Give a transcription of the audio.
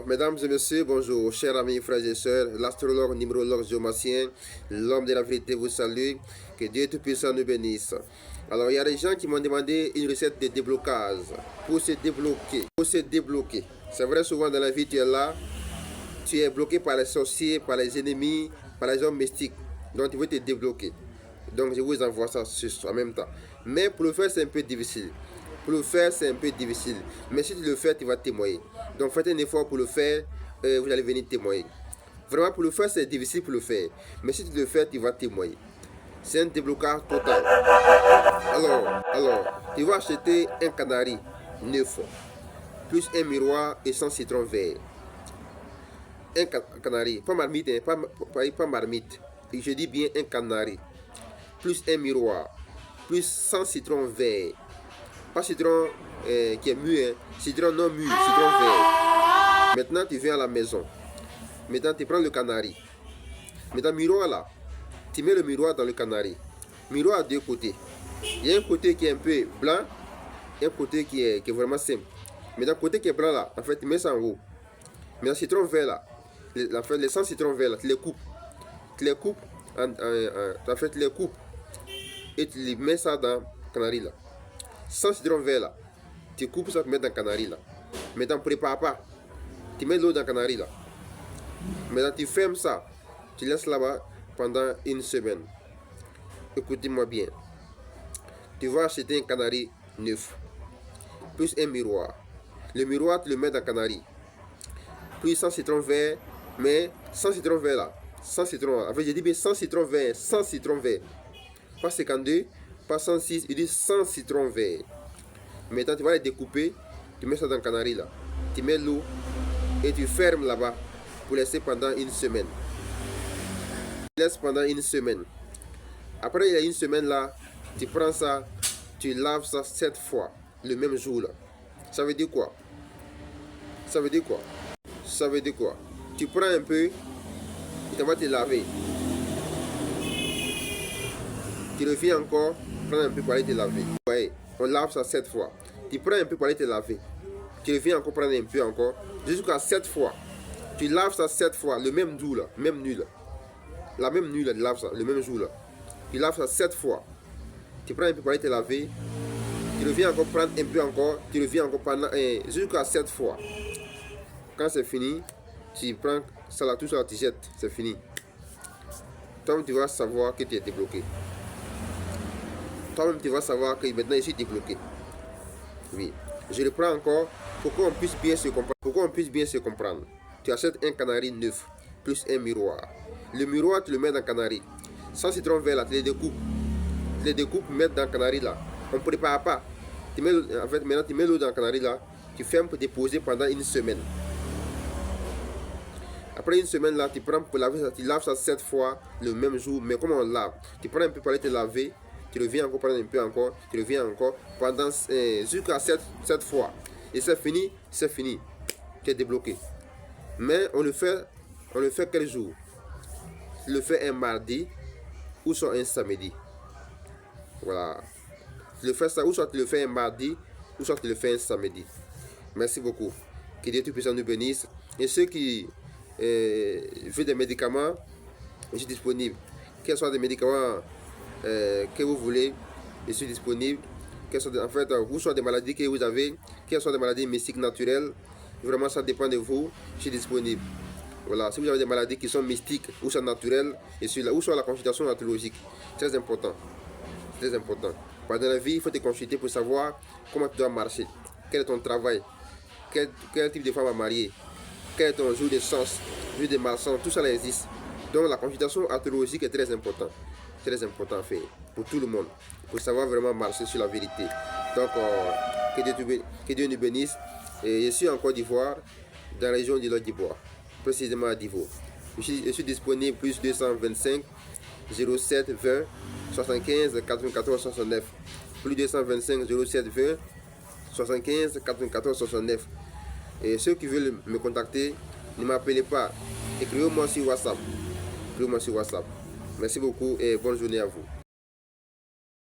Mesdames et messieurs, bonjour, chers amis, frères et sœurs, l'astrologue, numérologue, géomacien, l'homme de la vérité vous salue, que Dieu Tout-Puissant nous bénisse. Alors, il y a des gens qui m'ont demandé une recette de déblocage pour se débloquer. C'est vrai, souvent dans la vie, tu es là, tu es bloqué par les sorciers, par les ennemis, par les hommes mystiques. Donc, tu veux te débloquer. Donc, je vous envoie ça en même temps. Mais pour le faire, c'est un peu difficile. Mais si tu le fais, tu vas témoigner. Donc faites un effort pour le faire, vous allez venir témoigner. Vraiment, pour le faire, c'est difficile pour le faire. Mais si tu le fais, tu vas témoigner. C'est un déblocage total. Alors, tu vas acheter un canari neuf, plus un miroir et 100 citrons verts. Un canari, pas marmite, hein, pas marmite. Et je dis bien un canari, plus un miroir, plus 100 citrons verts. Pas citron qui est mûr, hein. Citron non mûr, citron vert. Maintenant, tu viens à la maison. Maintenant, tu prends le canari. Maintenant, miroir là. Tu mets le miroir dans le canari. Miroir à deux côtés. Il y a un côté qui est un peu blanc et un côté qui est vraiment simple. Maintenant, le côté qui est blanc là, en fait, tu mets ça en haut. Maintenant, citron vert là. En fait, les 100 citrons verts là, tu les coupes. Tu les coupes. Tu les coupes. Et tu les mets ça dans le canari là. 100 citrons verts là, tu coupes ça, tu mets dans le canari là. Maintenant, prépare pas. Tu mets l'eau dans le canari là. Maintenant, tu fermes ça. Tu laisses là-bas pendant une semaine. Écoutez-moi bien. Tu vas acheter un canari neuf. Plus un miroir. Le miroir, tu le mets dans le canari. Puis 100 citrons verts. Mais 100 citrons verts là. 100 citrons. En fait, j'ai dit bien 100 citrons verts. 100 citrons verts. Pas 52. Pas 106, il dit 100 citrons verts. Maintenant, tu vas les découper, tu mets ça dans le canari là. Tu mets l'eau et tu fermes là-bas pour laisser pendant une semaine. Tu laisses pendant une semaine. Après, il y a une semaine là, tu prends ça, tu laves ça 7 fois le même jour là. Ça veut dire quoi? Tu prends un peu et tu vas te laver. Tu reviens encore, prends un peu pour aller te laver. Ouais, on lave ça 7 fois. Tu prends un peu pour aller te laver. Tu reviens encore prendre un peu encore. Jusqu'à 7 fois. Tu laves ça 7 fois, le même jour là, même nuit là. La même nuit là, tu laves ça, le même jour là. Tu laves ça 7 fois. Tu prends un peu pour aller te laver. Tu reviens encore prendre un peu encore. Tu reviens encore pendant jusqu'à 7 fois. Quand c'est fini, tu prends ça là, tout ça, tu jettes. C'est fini. Toi, tu vas savoir que tu es débloqué. Toi-même, tu vas savoir que maintenant je suis débloqué. Oui. Je reprends encore pour qu'on puisse bien se comprendre. Tu achètes un canari neuf plus un miroir. Le miroir, tu le mets dans le canari. 100 citrons verts là, tu les découpes. Mettre dans le canari là. On ne prépare pas. Maintenant, tu mets l'eau dans le canari là. Tu fermes pour déposer pendant une semaine. Après une semaine là, tu prends pour laver ça. Tu laves ça 7 fois le même jour. Mais comment on lave? Tu prends un peu pour aller te laver. Tu reviens encore prendre un peu encore, tu reviens encore pendant jusqu'à 7 fois. Et c'est fini. Tu es débloqué. Mais on le fait quel jour? Tu le fais un mardi ou soit un samedi. Voilà. Tu le fais ça, ou soit tu le fais un mardi, ou soit tu le fais un samedi. Merci beaucoup. Que Dieu Tout-Puissant nous bénisse. Et ceux qui veulent des médicaments, je suis disponible. Quels soient des médicaments que vous voulez, je suis disponible. En fait, vous soit des maladies que vous avez, quelles sont des maladies mystiques naturelles, vraiment ça dépend de vous, je suis disponible. Voilà, si vous avez des maladies qui sont mystiques ou sont naturelles, je suis là, ou soit la consultation astrologique, très important. Pendant la vie, il faut te consulter pour savoir comment tu dois marcher, quel est ton travail, quel type de femme à marier, quel est ton jour de sens, jour de malchance, tout ça existe. Donc la consultation astrologique est très importante à faire pour tout le monde, pour savoir vraiment marcher sur la vérité. Donc, que Dieu nous bénisse. Et je suis en Côte d'Ivoire, dans la région de l'Île d'Ivoire, précisément à Divo. Je suis disponible plus 225 07 20 75 94 69. Plus 225 07 20 75 94 69. Et ceux qui veulent me contacter, ne m'appelez pas. Écrivez-moi sur WhatsApp. Merci beaucoup et bonne journée à vous.